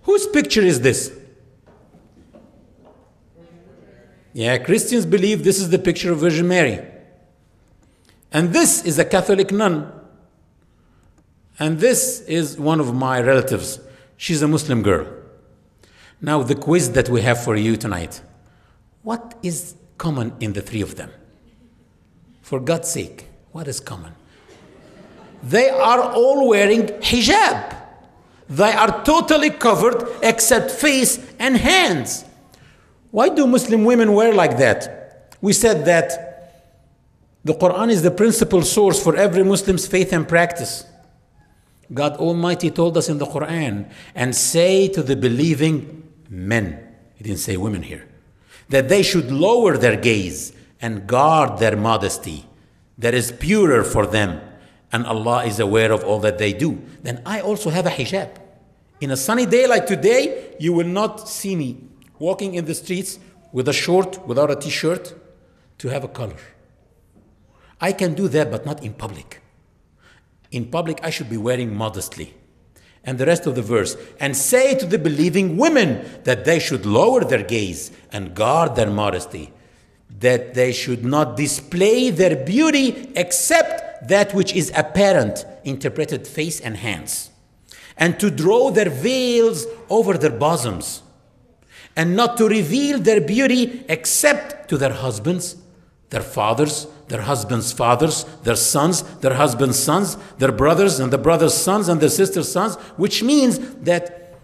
Whose picture is this? Yeah, Christians believe this is the picture of Virgin Mary. And this is a Catholic nun. And this is one of my relatives. She's a Muslim girl. Now, the quiz that we have for you tonight. What is common in the three of them? For God's sake, what is common? They are all wearing hijab. They are totally covered except face and hands. Why do Muslim women wear like that? We said that the Qur'an is the principal source for every Muslim's faith and practice. God Almighty told us in the Qur'an, and say to the believing men, he didn't say women here, that they should lower their gaze and guard their modesty. That is purer for them, and Allah is aware of all that they do. Then I also have a hijab. In a sunny day like today, you will not see me walking in the streets with a short, without a t-shirt, to have a color. I can do that, but not in public. In public, I should be wearing modestly. And the rest of the verse, and say to the believing women that they should lower their gaze and guard their modesty, that they should not display their beauty except that which is apparent, interpreted face and hands, and to draw their veils over their bosoms, and not to reveal their beauty except to their husbands, their fathers, their husbands' fathers, their sons, their husbands' sons, their brothers and the brothers' sons and their sisters' sons, which means that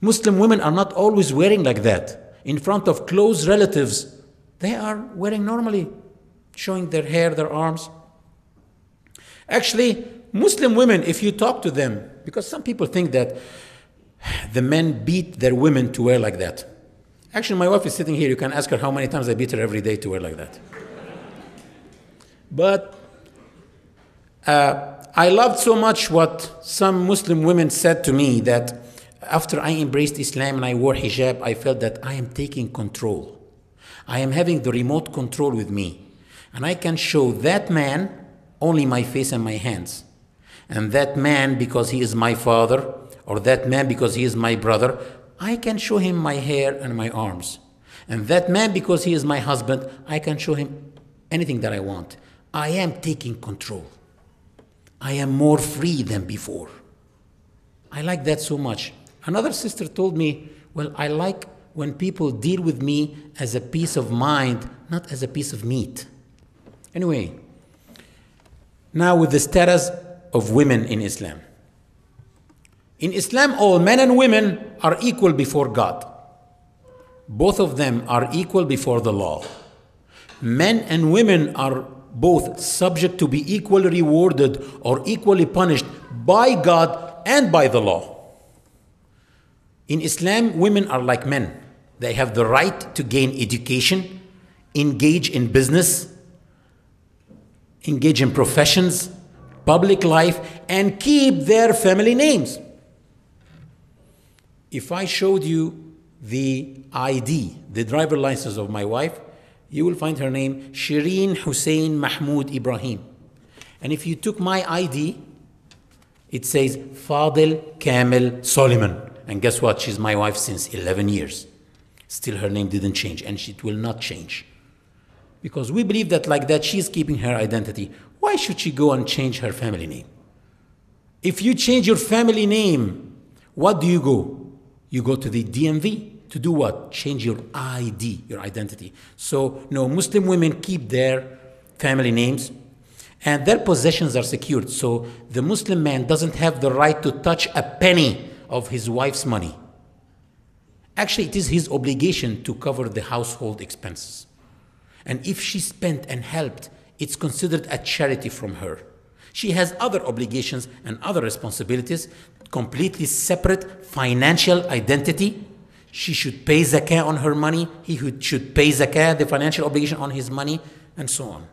Muslim women are not always wearing like that. In front of close relatives, they are wearing normally, showing their hair, their arms. Actually, Muslim women, if you talk to them, because some people think that the men beat their women to wear like that. Actually, my wife is sitting here. You can ask her how many times I beat her every day to wear like that. But I loved so much what some Muslim women said to me, that after I embraced Islam and I wore hijab, I felt that I am taking control. I am having the remote control with me. And I can show that man only my face and my hands. And that man, because he is my father, or that man because he is my brother, I can show him my hair and my arms. And that man, because he is my husband, I can show him anything that I want. I am taking control. I am more free than before. I like that so much. Another sister told me, well, I like when people deal with me as a piece of mind, not as a piece of meat. Anyway, now with the status of women in Islam. In Islam, all men and women are equal before God. Both of them are equal before the law. Men and women are both subject to be equally rewarded or equally punished by God and by the law. In Islam, women are like men. They have the right to gain education, engage in business, engage in professions, public life, and keep their family names. If I showed you the ID, the driver license of my wife, you will find her name Shireen Hussein Mahmoud Ibrahim. And if you took my ID, it says Fadil Kamil Soliman. And guess what? She's my wife since 11 years. Still her name didn't change, and it will not change. Because we believe that like that, she's keeping her identity. Why should she go and change her family name? If you change your family name, what do you go? You go to the DMV. To do what? Change your ID, your identity. So, no, Muslim women keep their family names and their possessions are secured. So, the Muslim man doesn't have the right to touch a penny of his wife's money. Actually, it is his obligation to cover the household expenses. And if she spent and helped, it's considered a charity from her. She has other obligations and other responsibilities, completely separate financial identity. She should pay zakah on her money. He should pay zakah, the financial obligation on his money, and so on.